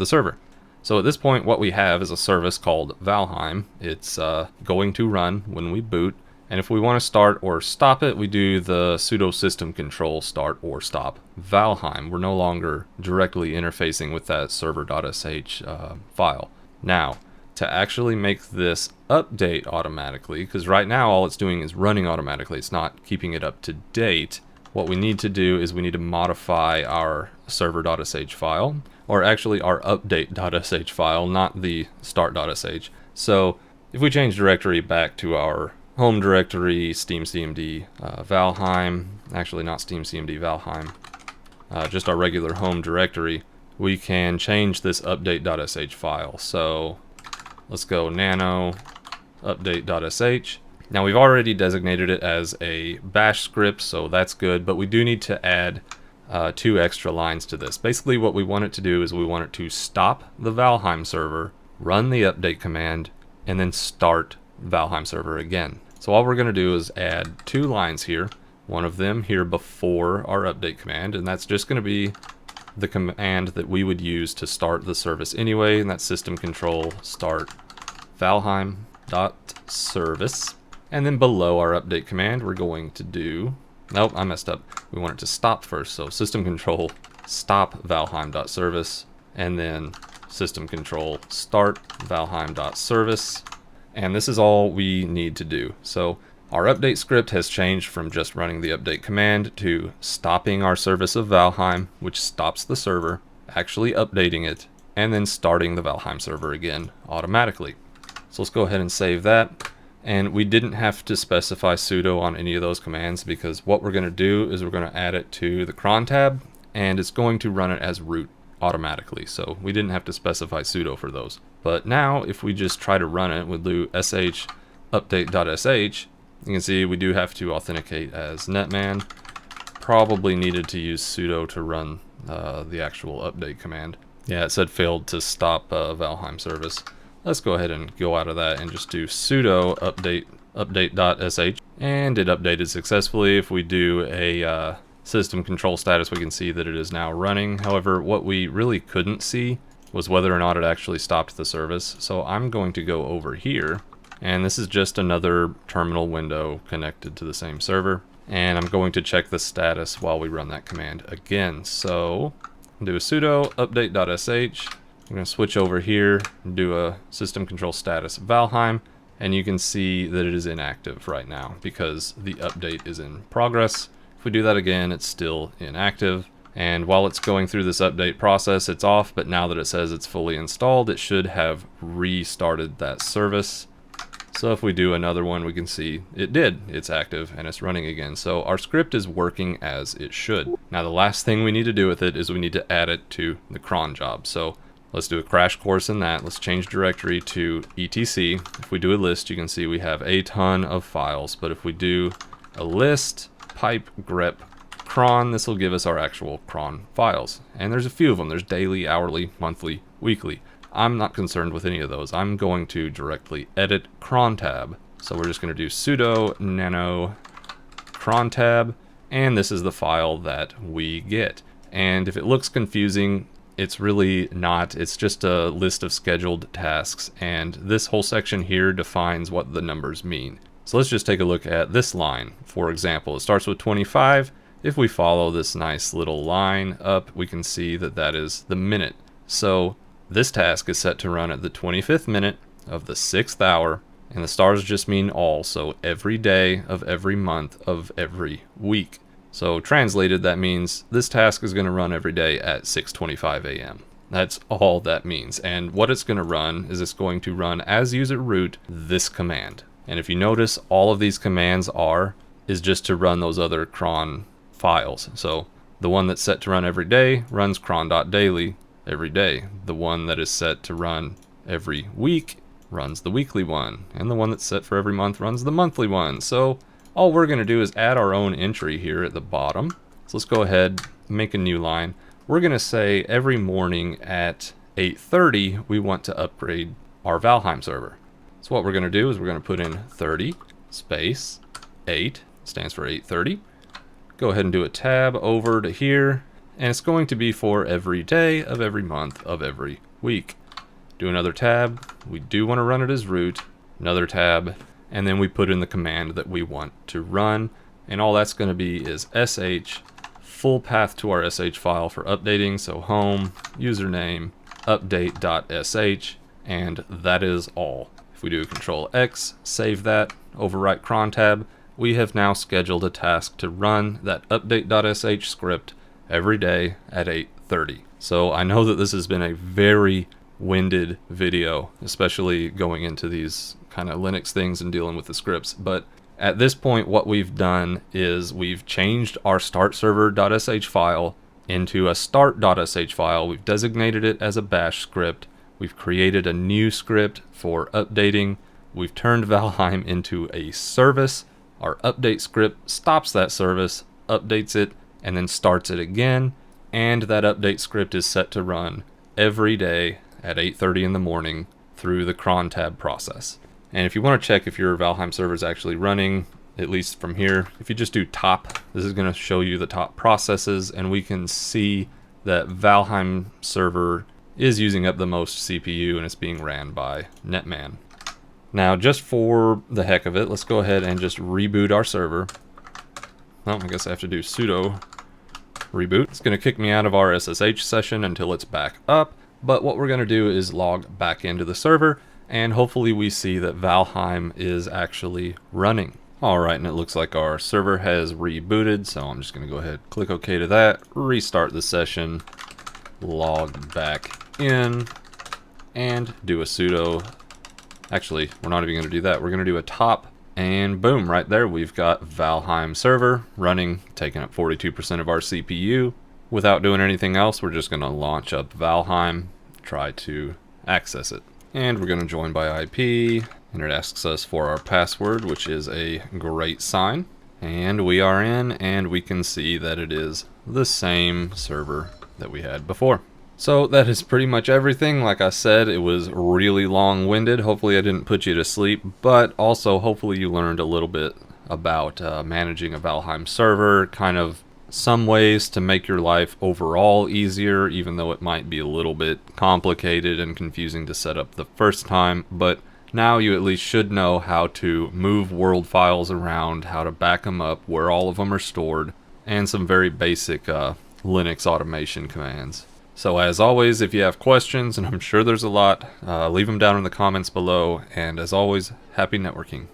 server. So at this point, what we have is a service called Valheim. It's going to run when we boot. And if we want to start or stop it, we do the sudo system control start or stop Valheim. We're no longer directly interfacing with that server.sh file. Now, to actually make this update automatically, because right now all it's doing is running automatically, it's not keeping it up to date, what we need to do is we need to modify our server.sh file, or actually our update.sh file, not the start.sh. So if we change directory back to our home directory, steamcmd Valheim, actually not steamcmd Valheim, just our regular home directory, we can change this update.sh file. So let's go nano update.sh. Now we've already designated it as a bash script, so that's good, but we do need to add 2 extra lines to this. Basically what we want it to do is we want it to stop the Valheim server, run the update command, and then start Valheim server again. So all we're going to do is add 2 lines here, one of them here before our update command, and that's just going to be the command that we would use to start the service anyway, and that's system control start valheim.service. And then below our update command, we're going to do, nope, I messed up. We want it to stop first, so system control stop valheim.service, and then system control start valheim.service. And this is all we need to do. So our update script has changed from just running the update command to stopping our service of Valheim, which stops the server, actually updating it, and then starting the Valheim server again automatically. So let's go ahead and save that. And we didn't have to specify sudo on any of those commands, because what we're going to do is we're going to add it to the Crontab, and it's going to run it as root automatically. So we didn't have to specify sudo for those. But now if we just try to run it, we'll do sh update.sh. You can see we do have to authenticate as netman. Probably needed to use sudo to run the actual update command. Yeah, it said failed to stop Valheim service. Let's go ahead and go out of that and just do sudo update.sh, and it updated successfully. If we do a system control status, we can see that it is now running. However, what we really couldn't see was whether or not it actually stopped the service. So I'm going to go over here, and this is just another terminal window connected to the same server, and I'm going to check the status while we run that command again. So I'll do a sudo update.sh. I'm going to switch over here and do a system control status Valheim, and you can see that it is inactive right now because the update is in progress. If we do that again, it's still inactive. And while it's going through this update process, it's off, but now that it says it's fully installed, it should have restarted that service. So if we do another one, we can see it did. It's active and it's running again. So our script is working as it should. Now the last thing we need to do with it is we need to add it to the cron job. So let's do a crash course in that. Let's change directory to etc. If we do a list, you can see we have a ton of files, but if we do a list pipe grep cron, this will give us our actual cron files. And there's a few of them. There's daily, hourly, monthly, weekly. I'm not concerned with any of those. I'm going to directly edit Crontab. So we're just going to do sudo nano Crontab, and this is the file that we get. And if it looks confusing, it's really not. It's just a list of scheduled tasks, and this whole section here defines what the numbers mean. So let's just take a look at this line. For example, it starts with 25. If we follow this nice little line up, we can see that that is the minute. So this task is set to run at the 25th minute of the 6th hour, and the stars just mean all, so every day of every month of every week. So translated, that means this task is going to run every day at 6:25 a.m. That's all that means. And what it's going to run is it's going to run as user root this command. And if you notice, all of these commands is just to run those other cron files. So the one that's set to run every day runs cron.daily every day. The one that is set to run every week runs the weekly one. And the one that's set for every month runs the monthly one. So all we're going to do is add our own entry here at the bottom. So let's go ahead, make a new line. We're going to say every morning at 8:30 we want to upgrade our Valheim server. So what we're going to do is we're going to put in 30 space 8, stands for 830. Go ahead and do a tab over to here, and it's going to be for every day of every month of every week. Do another tab. We do want to run it as root. Another tab, and then we put in the command that we want to run, and all that's going to be is sh full path to our sh file for updating, so home, username, update.sh, and that is all. If we do Control X, save that, overwrite Crontab, we have now scheduled a task to run that update.sh script every day at 8:30. So I know that this has been a very winded video, especially going into these kind of Linux things and dealing with the scripts, but at this point what we've done is we've changed our startserver.sh file into a start.sh file. We've designated it as a bash script. We've created a new script for updating. We've turned Valheim into a service. Our update script stops that service, updates it, and then starts it again, and that update script is set to run every day at 8:30 in the morning through the Crontab process. And if you want to check if your Valheim server is actually running, at least from here, if you just do top, this is going to show you the top processes, and we can see that Valheim server is using up the most CPU and it's being ran by Netman. Now, just for the heck of it, let's go ahead and just reboot our server. Oh, I guess I have to do sudo reboot. It's going to kick me out of our SSH session until it's back up, but what we're going to do is log back into the server, and hopefully we see that Valheim is actually running. Alright, and it looks like our server has rebooted, so I'm just going to go ahead, click OK to that, restart the session, log back in, and do a sudo. Actually, we're not even going to do that. We're going to do a top, and boom, right there we've got Valheim server running, taking up 42% of our CPU. Without doing anything else, we're just going to launch up Valheim, try to access it. And we're going to join by IP, and it asks us for our password, which is a great sign. And we are in, and we can see that it is the same server that we had before. So that is pretty much everything. Like I said, it was really long-winded. Hopefully I didn't put you to sleep, but also hopefully you learned a little bit about managing a Valheim server, kind of some ways to make your life overall easier, even though it might be a little bit complicated and confusing to set up the first time. But now you at least should know how to move world files around, how to back them up, where all of them are stored, and some very basic Linux automation commands. So as always, if you have questions, and I'm sure there's a lot, leave them down in the comments below, and as always, happy networking.